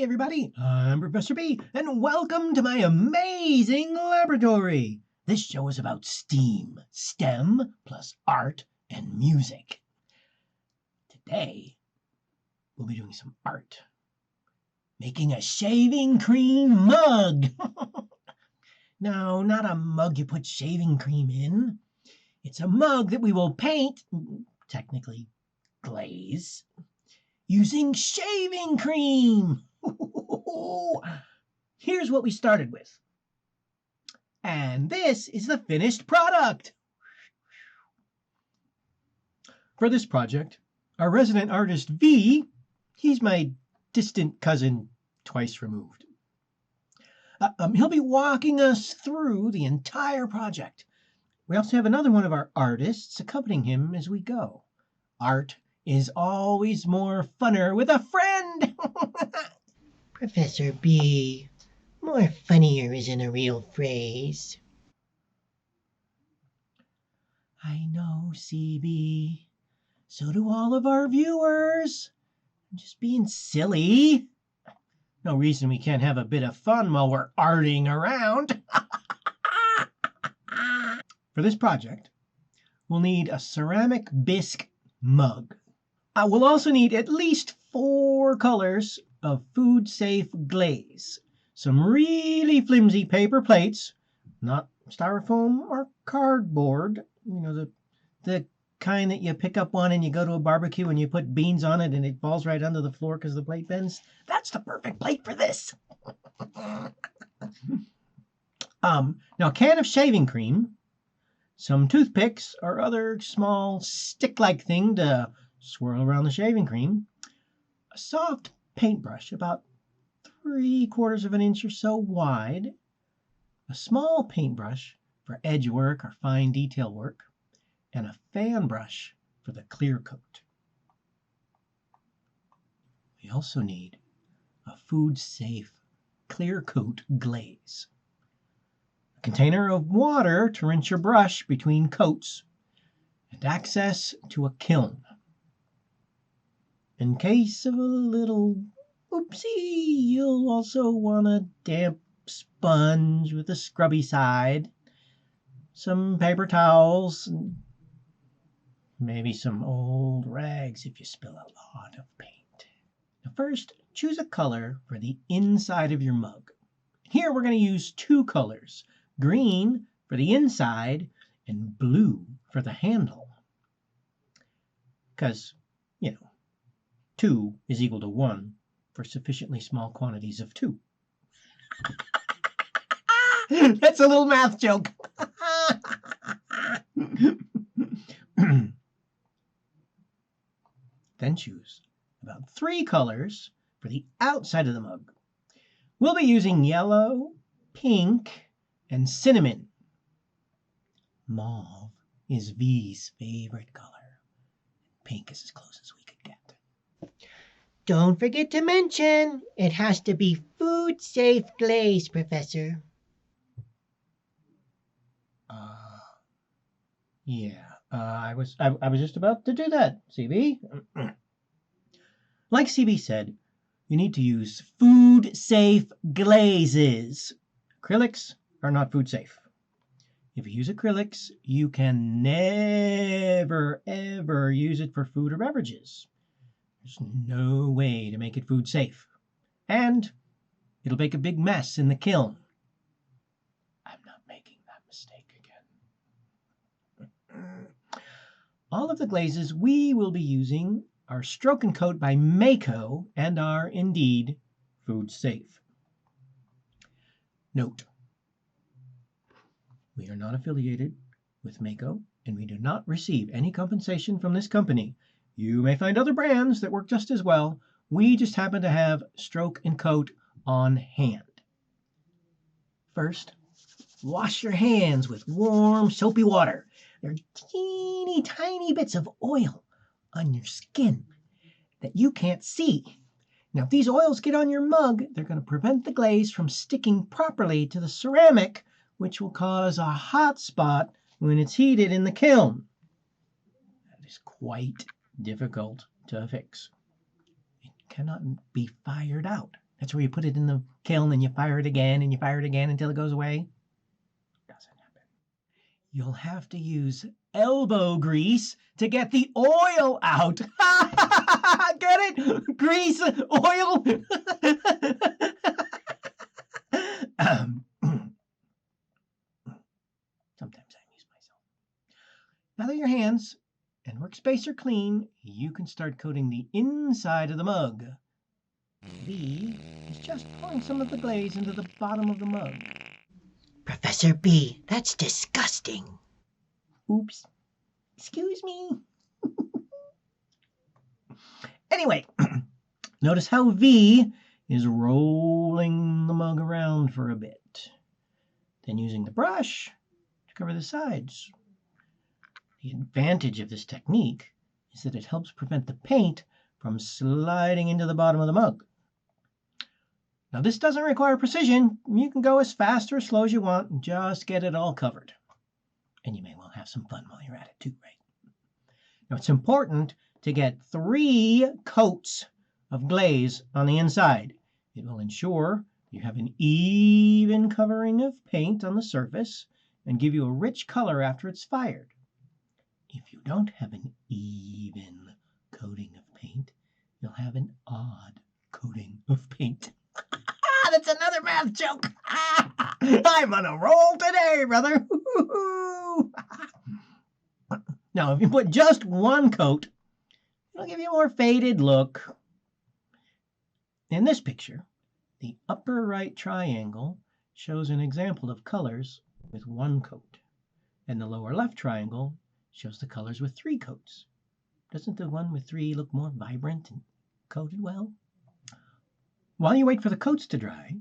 Hey everybody, I'm Professor B, and welcome to my amazing laboratory. This show is about STEAM, STEM plus art and music. Today, we'll be doing some art. Making a shaving cream mug. No, not a mug you put shaving cream in. It's a mug that we will paint, technically glaze, using shaving cream. Here's what we started with. And this is the finished product. For this project, our resident artist V, he's my distant cousin twice removed. He'll be walking us through the entire project. We also have another one of our artists accompanying him as we go. Art is always more funner with a friend. Professor B, more funnier isn't a real phrase. I know, CB. So do all of our viewers. I'm just being silly. No reason we can't have a bit of fun while we're arting around. For this project, we'll need a ceramic bisque mug. We'll also need at least 4 colors of food-safe glaze, some really flimsy paper plates, not styrofoam or cardboard, you know, the kind that you pick up one and you go to a barbecue and you put beans on it and it falls right under the floor because the plate bends. That's the perfect plate for this. Now, a can of shaving cream, some toothpicks or other small stick-like thing to swirl around the shaving cream, a soft paintbrush about 3/4 of an inch or so wide, a small paintbrush for edge work or fine detail work, and a fan brush for the clear coat. We also need a food-safe clear coat glaze, a container of water to rinse your brush between coats, and access to a kiln. In case of a little oopsie, you'll also want a damp sponge with a scrubby side, some paper towels, and maybe some old rags if you spill a lot of paint. Now first, choose a color for the inside of your mug. Here we're going to use 2 colors, green for the inside and blue for the handle. Because, 2 is equal to 1 for sufficiently small quantities of 2. That's a little math joke. Then choose about 3 colors for the outside of the mug. We'll be using yellow, pink, and cinnamon. Mauve is V's favorite color. Pink is as close as we could get. Don't forget to mention, it has to be food-safe glaze, Professor. I was just about to do that, CB. Like CB said, you need to use food-safe glazes. Acrylics are not food-safe. If you use acrylics, you can never, ever use it for food or beverages. There's no way to make it food-safe. And it'll make a big mess in the kiln. I'm not making that mistake again. All of the glazes we will be using are Stroke and Coat by Mako and are indeed food-safe. Note: we are not affiliated with Mako, and we do not receive any compensation from this company. You may find other brands that work just as well. We just happen to have Stroke and Coat on hand. First, wash your hands with warm, soapy water. There are teeny tiny bits of oil on your skin that you can't see. Now, if these oils get on your mug, they're going to prevent the glaze from sticking properly to the ceramic, which will cause a hot spot when it's heated in the kiln. That is quite difficult to fix. It cannot be fired out. That's where you put it in the kiln and you fire it again and you fire it again until it goes away. Doesn't happen. You'll have to use elbow grease to get the oil out. Get it? Grease, oil. Sometimes I amuse myself. Now that your hands and workspace are clean, you can start coating the inside of the mug. V is just pouring some of the glaze into the bottom of the mug. Professor B, that's disgusting. Oops. Excuse me. Anyway, notice how V is rolling the mug around for a bit. Then using the brush to cover the sides. The advantage of this technique is that it helps prevent the paint from sliding into the bottom of the mug. Now this doesn't require precision. You can go as fast or as slow as you want and just get it all covered. And you may well have some fun while you're at it too, right? Now it's important to get 3 coats of glaze on the inside. It will ensure you have an even covering of paint on the surface and give you a rich color after it's fired. If you don't have an even coating of paint, you'll have an odd coating of paint. That's another math joke. I'm on a roll today, brother. Now, if you put just 1 coat, it'll give you a more faded look. In this picture, the upper right triangle shows an example of colors with 1 coat, and the lower left triangle shows the colors with 3 coats. Doesn't the one with 3 look more vibrant and coated well? While you wait for the coats to dry,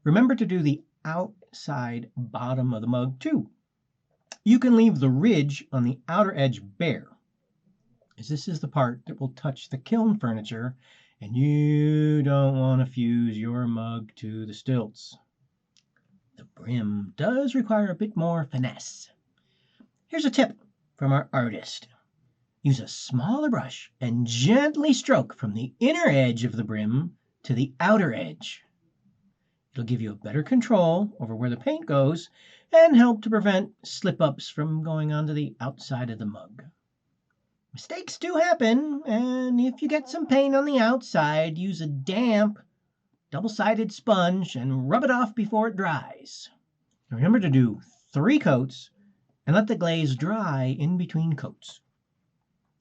remember to do the outside bottom of the mug too. You can leave the ridge on the outer edge bare, as this is the part that will touch the kiln furniture, and you don't want to fuse your mug to the stilts. The brim does require a bit more finesse. Here's a tip from our artist. Use a smaller brush and gently stroke from the inner edge of the brim to the outer edge. It'll give you a better control over where the paint goes and help to prevent slip-ups from going onto the outside of the mug. Mistakes do happen, and if you get some paint on the outside, use a damp, double-sided sponge and rub it off before it dries. Remember to do 3 coats and let the glaze dry in between coats.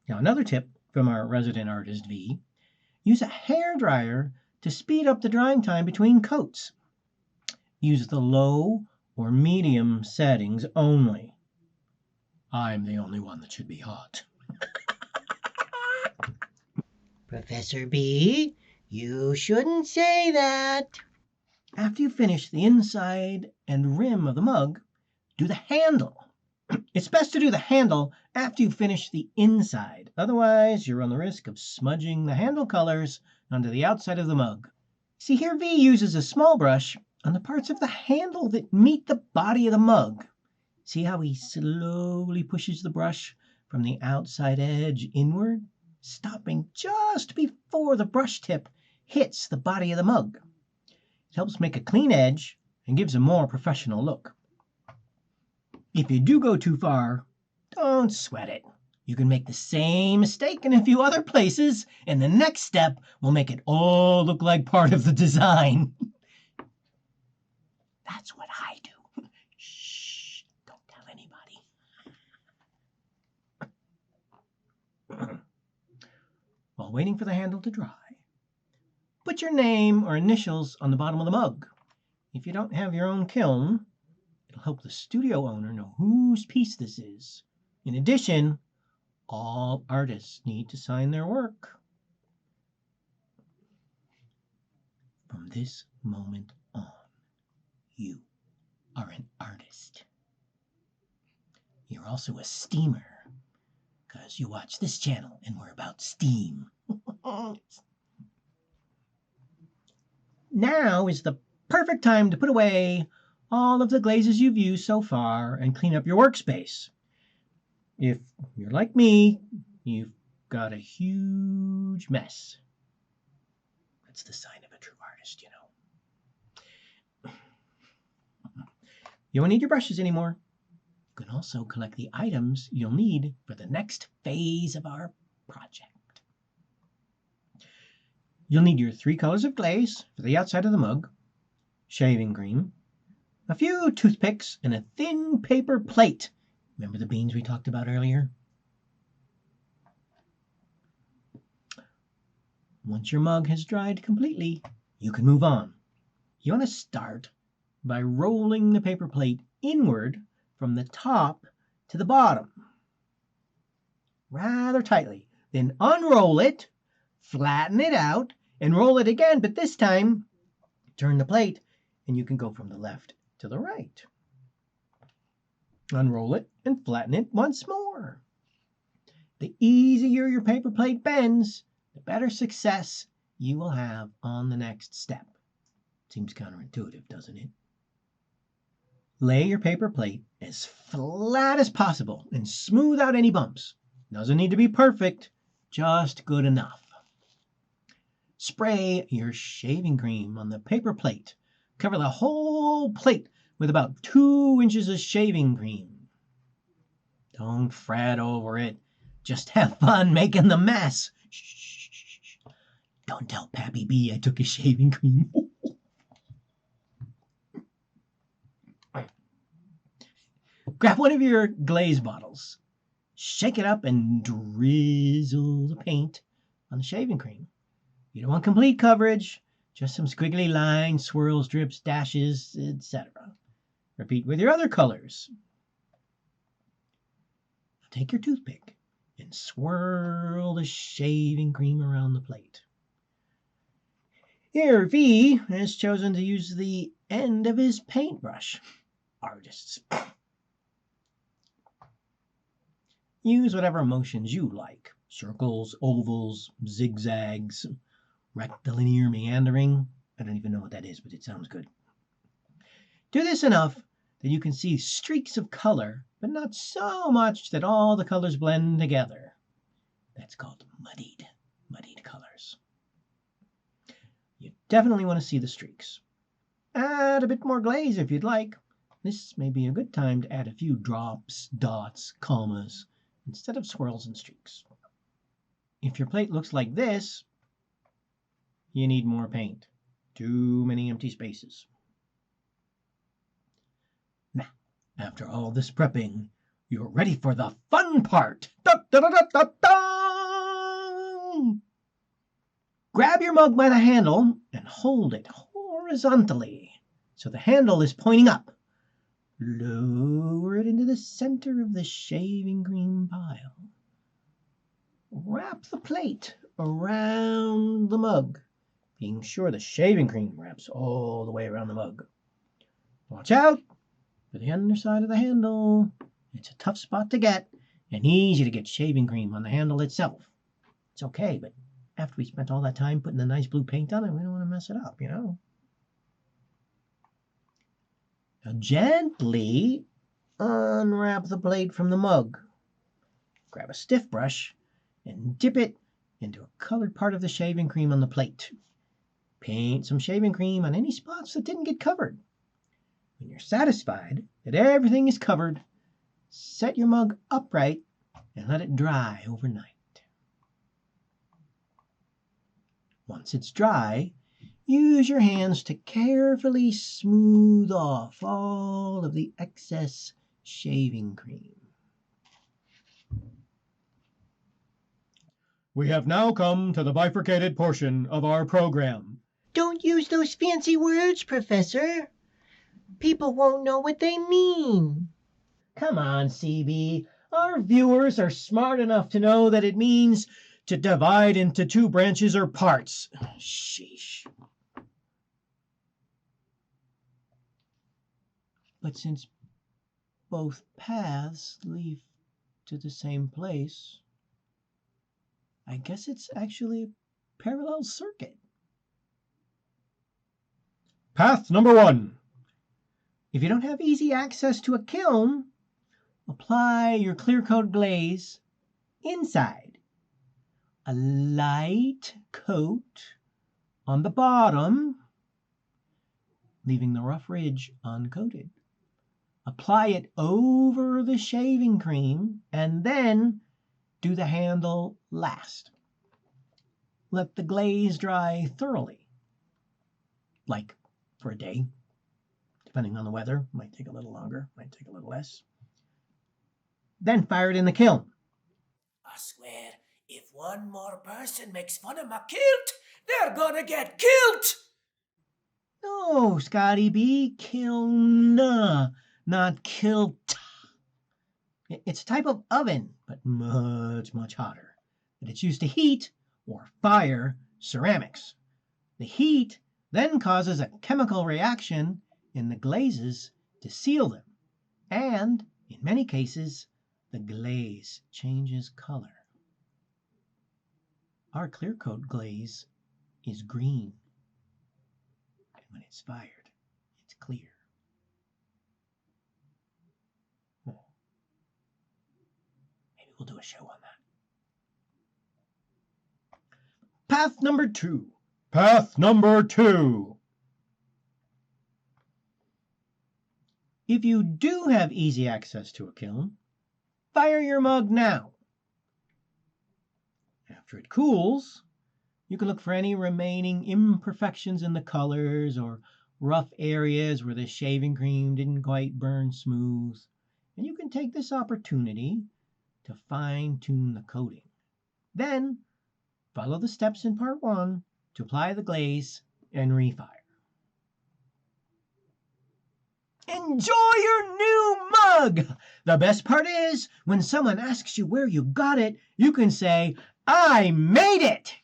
Now another tip from our resident artist V, use a hair dryer to speed up the drying time between coats. Use the low or medium settings only. I'm the only one that should be hot. Professor B, you shouldn't say that. After you finish the inside and rim of the mug, do the handle. It's best to do the handle after you finish the inside. Otherwise, you run the risk of smudging the handle colors onto the outside of the mug. See here, V uses a small brush on the parts of the handle that meet the body of the mug. See how he slowly pushes the brush from the outside edge inward, stopping just before the brush tip hits the body of the mug. It helps make a clean edge and gives a more professional look. If you do go too far, don't sweat it. You can make the same mistake in a few other places, and the next step will make it all look like part of the design. That's what I do. Shh, don't tell anybody. While waiting for the handle to dry, put your name or initials on the bottom of the mug. If you don't have your own kiln, it'll help the studio owner know whose piece this is. In addition, all artists need to sign their work. From this moment on, you are an artist. You're also a steamer, because you watch this channel and we're about steam. Now is the perfect time to put away all of the glazes you've used so far and clean up your workspace. If you're like me, you've got a huge mess. That's the sign of a true artist. You won't need your brushes anymore. You can also collect the items you'll need for the next phase of our project. You'll need your 3 colors of glaze for the outside of the mug, shaving cream, a few toothpicks, and a thin paper plate. Remember the beans we talked about earlier? Once your mug has dried completely, you can move on. You want to start by rolling the paper plate inward from the top to the bottom, rather tightly. Then unroll it, flatten it out, and roll it again, but this time turn the plate and you can go from the left to the right. Unroll it and flatten it once more. The easier your paper plate bends, the better success you will have on the next step. Seems counterintuitive, doesn't it? Lay your paper plate as flat as possible and smooth out any bumps. Doesn't need to be perfect, just good enough. Spray your shaving cream on the paper plate. Cover the whole plate with about 2 inches of shaving cream. Don't fret over it. Just have fun making the mess. Shh. Don't tell Pappy B I took his shaving cream. Grab one of your glaze bottles. Shake it up and drizzle the paint on the shaving cream. You don't want complete coverage, just some squiggly lines, swirls, drips, dashes, etc. Repeat with your other colors. Take your toothpick and swirl the shaving cream around the plate. Here, V has chosen to use the end of his paintbrush. Artists. Use whatever motions you like. Circles, ovals, zigzags, rectilinear meandering. I don't even know what that is, but it sounds good. Do this enough that you can see streaks of color, but not so much that all the colors blend together. That's called muddied colors. You definitely want to see the streaks. Add a bit more glaze if you'd like. This may be a good time to add a few drops, dots, commas, instead of swirls and streaks. If your plate looks like this, you need more paint. Too many empty spaces. Now, after all this prepping, you're ready for the fun part. Da, da, da, da, da, da! Grab your mug by the handle and hold it horizontally so the handle is pointing up. Lower it into the center of the shaving cream pile. Wrap the plate around the mug, being sure the shaving cream wraps all the way around the mug. Watch out for the underside of the handle. It's a tough spot to get and easy to get shaving cream on the handle itself. It's okay, but after we spent all that time putting the nice blue paint on it, we don't want to mess it up, you know. Now gently unwrap the plate from the mug. Grab a stiff brush and dip it into a colored part of the shaving cream on the plate. Paint some shaving cream on any spots that didn't get covered. When you're satisfied that everything is covered, set your mug upright and let it dry overnight. Once it's dry, use your hands to carefully smooth off all of the excess shaving cream. We have now come to the bifurcated portion of our program. Don't use those fancy words, Professor. People won't know what they mean. Come on, CB. Our viewers are smart enough to know that it means to divide into 2 branches or parts. Sheesh. But since both paths lead to the same place, I guess it's actually a parallel circuit. Path number 1. If you don't have easy access to a kiln, apply your clear coat glaze inside. A light coat on the bottom, leaving the rough ridge uncoated. apply it over the shaving cream, and then do the handle last. Let the glaze dry thoroughly, like for a day, depending on the weather. Might take a little longer, might take a little less. Then fire it in the kiln. I swear, if one more person makes fun of my kilt, they're gonna get kilt! No, Scotty B, kiln, not kilt. It's a type of oven, but much, much hotter. And it's used to heat or fire ceramics. The heat then causes a chemical reaction in the glazes to seal them. And, in many cases, the glaze changes color. Our clear coat glaze is green. And when it's fired, it's clear. Maybe we'll do a show on that. Path number 2. Path number 2. If you do have easy access to a kiln, fire your mug now. After it cools, you can look for any remaining imperfections in the colors or rough areas where the shaving cream didn't quite burn smooth. And you can take this opportunity to fine-tune the coating. Then, follow the steps in part 1 to apply the glaze and refire. Enjoy your new mug! The best part is, when someone asks you where you got it, you can say, "I made it!"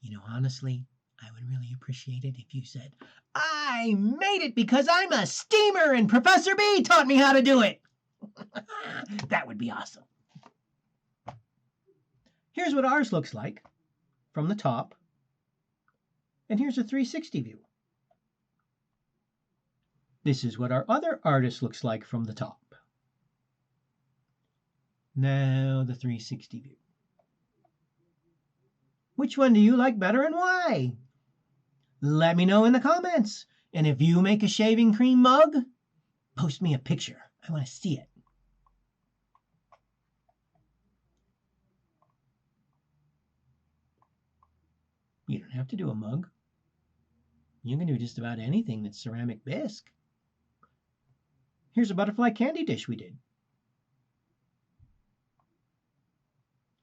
You know, honestly, I would really appreciate it if you said, "I made it because I'm a steamer and Professor B taught me how to do it." That would be awesome. Here's what ours looks like from the top, and here's a 360 view. This is what our other artist looks like from the top. Now the 360 view. Which one do you like better and why? Let me know in the comments. And if you make a shaving cream mug, post me a picture. I want to see it. You don't have to do a mug. You can do just about anything that's ceramic bisque. Here's a butterfly candy dish we did.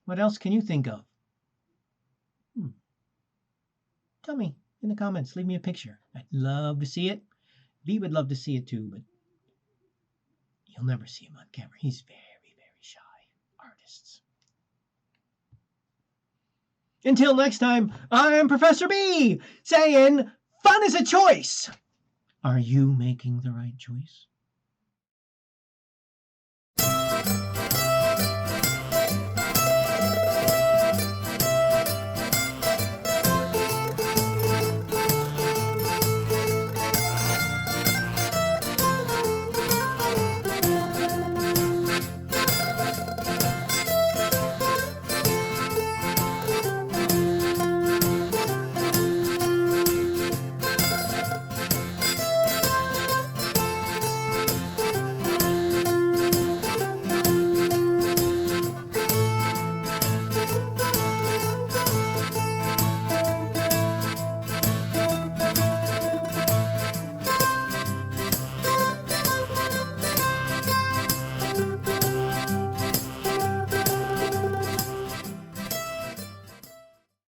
What else can you think of? Tell me in the comments. Leave me a picture. I'd love to see it. B would love to see it too, but you'll never see him on camera. He's very, very shy. Artists. Until next time, I'm Professor B saying, fun is a choice. Are you making the right choice?